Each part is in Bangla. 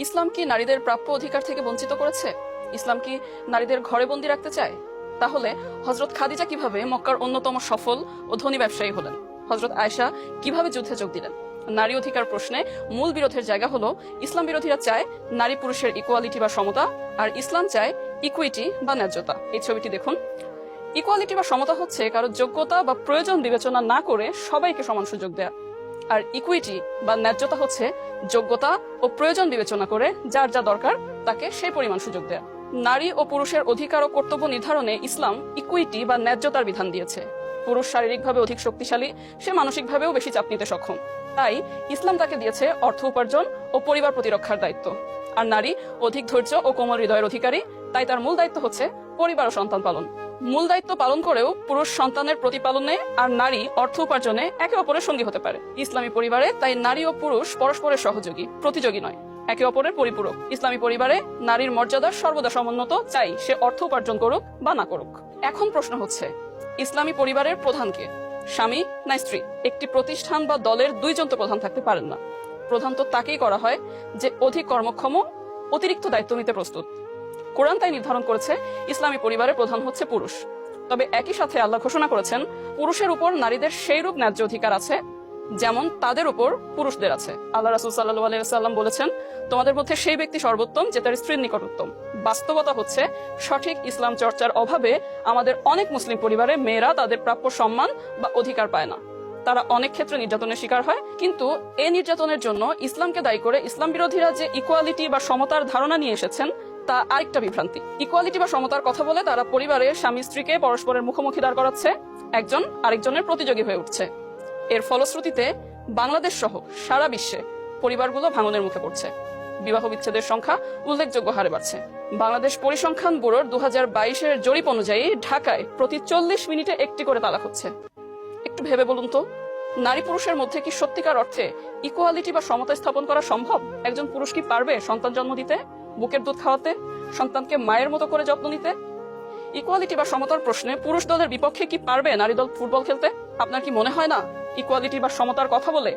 ইসলাম কি নারীদের প্রাপ্য অধিকার থেকে বঞ্চিত করেছে? ইসলাম কি নারীদের ঘরে বন্দি রাখতে চায়? তাহলে হযরত খাদিজা কিভাবে মক্কার অন্যতম সফল ও ধনী ব্যবসায়ী হলেন? হযরত আয়েশা কিভাবে যুদ্ধে যোগ দিলেন? নারী অধিকার প্রশ্নে মূল বিরোধের জায়গা হলো ইসলাম বিরোধীরা চায় নারী পুরুষের ইকুয়ালিটি বা সমতা, আর ইসলাম চায় ইকুইটি বা ন্যায্যতা। এই ছবিটি দেখুন। ইকুয়ালিটি বা সমতা হচ্ছে কারো যোগ্যতা বা প্রয়োজন বিবেচনা না করে সবাইকে সমান সুযোগ দেয়া, আর ইকুইটি বা ন্যায্যতা হচ্ছে যোগ্যতা ও প্রয়োজন বিবেচনা করে যার যা দরকার তাকে সেই পরিমাণ সুযোগ দেয়া। নারী ও পুরুষের অধিকার ও কর্তব্য নির্ধারণে ইসলাম ইকুইটি বা ন্যায্যতার বিধান দিয়েছে। পুরুষ শারীরিকভাবে অধিক শক্তিশালী, সে মানসিকভাবেও বেশি চাপ নিতে সক্ষম। তাই ইসলাম তাকে দিয়েছে অর্থ উপার্জন ও পরিবার প্রতিরক্ষার দায়িত্ব। আর নারী অধিক ধৈর্য ও কোমল হৃদয়ের অধিকারী, তাই তার মূল দায়িত্ব হচ্ছে পরিবার ও সন্তান পালন। মূল দায়িত্ব পালন করেও পুরুষ সন্তানের প্রতিপালনে আর নারী অর্থ উপার্জনে একে অপরের সঙ্গী হতে পারে। ইসলামী পরিবারে তাই নারী ও পুরুষ পরস্পরের সহযোগী, প্রতিযোগী নয়, একে অপরের পরিপূরক। ইসলামী পরিবারে নারীর মর্যাদা সর্বদা সমুন্নত, চাই সে অর্থ উপার্জন করুক বা না করুক। এখন প্রশ্ন হচ্ছে, ইসলামী পরিবারের প্রধান কে, স্বামী না স্ত্রী? একটি প্রতিষ্ঠান বা দলের দুইজন তো প্রধান থাকতে পারেন না। প্রধান তো তাকেই করা হয় যে অধিক কর্মক্ষম, অতিরিক্ত দায়িত্ব নিতে প্রস্তুত। কোরআন তাই নির্ধারণ করেছে ইসলামী পরিবারের প্রধান হচ্ছে পুরুষ। তবে একই সাথে আল্লাহ ঘোষণা করেছেন পুরুষের উপর নারীদের সেইরূপ ন্যায্য অধিকার আছে যেমন তাদের উপর পুরুষদের আছে। আল্লাহ রাসূল সাল্লাল্লাহু আলাইহি ওয়াসাল্লাম বলেছেন, তোমাদের মধ্যে সেই ব্যক্তি সর্বোত্তম যে তার স্ত্রীর নিকট উত্তম। বাস্তবতা হচ্ছে সঠিক ইসলাম চর্চার অভাবে আমাদের অনেক মুসলিম পরিবারে মেয়েরা তাদের প্রাপ্য সম্মান বা অধিকার পায় না। তারা অনেক ক্ষেত্রে নির্যাতনের শিকার হয়। কিন্তু এই নির্যাতনের জন্য ইসলামকে দায়ী করে ইসলাম বিরোধীরা যে ইকুয়ালিটি বা সমতার ধারণা নিয়ে এসেছেন তা আরেকটা বিভ্রান্তি। ইকুয়ালিটি বা সমতার কথা বলে তারা পরিবারে স্বামী স্ত্রীকে পরস্পরের মুখোমুখি দাঁড় করাচ্ছে, একজন আরেকজনের প্রতিযোগী হয়ে উঠছে। এর ফলশ্রুতিতে বাংলাদেশ সহ সারা বিশ্বে পরিবারগুলো ভাঙনের মুখে পড়ছে। বিবাহ বিচ্ছেদের সংখ্যা উল্লেখযোগ্য হারে বাড়ছে। বাংলাদেশ পরিসংখ্যান ব্যুরোর 2022-এর জরিপ অনুযায়ী ঢাকায় প্রতি 40 মিনিটে একটি করে তালাক হচ্ছে। একটু ভেবে বলুন তো, নারী পুরুষের মধ্যে কি সত্যিকার অর্থে ইকুয়ালিটি বা সমতা স্থাপন করা সম্ভব? একজন পুরুষ কি পারবে সন্তান জন্ম দিতে, বুকের দুধ খাওয়াতে, সন্তানকে মায়ের মতো করে যত্ন নিতে? ইকুয়ালিটি বা সমতার প্রশ্নে পুরুষ দলের বিপক্ষে কি পারবে নারী দল ফুটবল খেলতে? আপনার কি মনে হয় না ইকুয়ালিটি বা সমতার কথা বলে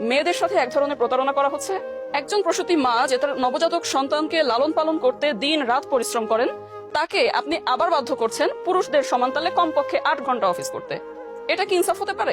মেয়েদের সাথে এক ধরনের প্রতারণা করা হচ্ছে? একজন প্রসূতি মা যে তার নবজাতক সন্তানকে লালন পালন করতে দিন রাত পরিশ্রম করেন, তাকে আপনি আবার বাধ্য করছেন পুরুষদের সমান তালে কমপক্ষে 8 ঘন্টা অফিস করতে। এটা কি ইনসাফ হতে পারে?